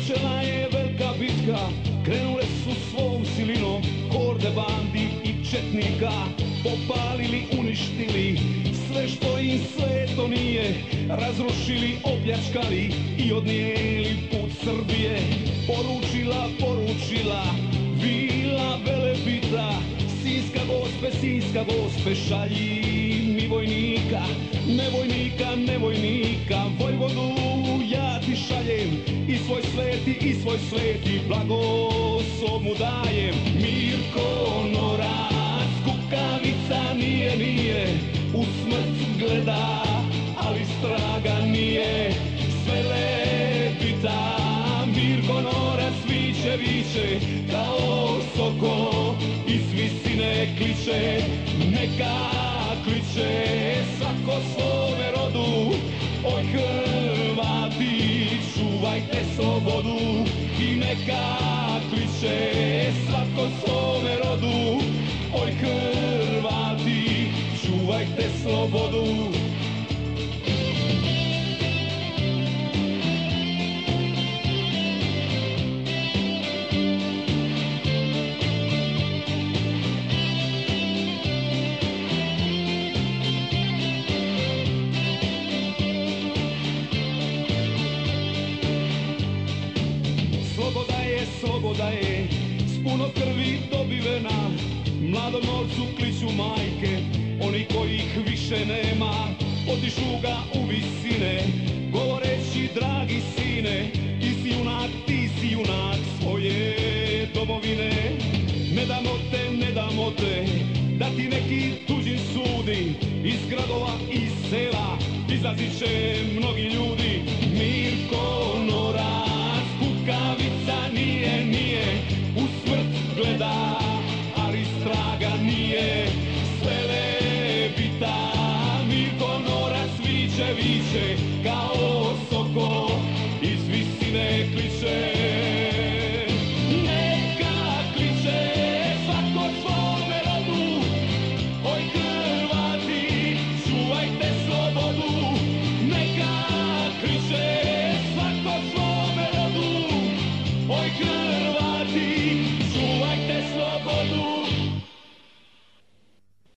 Počela je velika bitka, krenule su svom silinom, horde bandi i četnika, popalili, uništili sve što im sveto nije, razrušili, opljačkali i odnijeli put Srbije. Poručila, vila Velebita, Sinjska Gospe, šalji mi vojnika, nevojnika, Vojvodu ja ti šaljem, i svoj sveti blagoslov mu dajem. Mirko Norac, kukavica nije, u smrt gleda, ali straga nije, sve Velebita. Mirko Norac viče, kao soko, iz visine kliče, neka kliče svako svome rodu. Oj Hrvati, čuvajte slobodu, i neka kliče svako svome rodu. Oj Hrvati, čuvajte slobodu. Sloboda je s puno krvi dobivena, mladom novcu kliču majke, oni kojih više nema, podižu ga u visine, govoreći dragi sine, ti si junak svoje domovine. Ne damo te, da ti neki tuđin sudi, iz gradova, iz sela, izlazit će mnogi ljudi. Mirko Norac, kukavica nije, u smrt gleda, ali straga nije, sve Velebita. Mirko Norac viče, kao soko, iz visine kliče, neka kliče svako svome rodu. Oj Hrvati, čuvajte slobodu, neka kliče svako svome rodu. Oj Hrvati,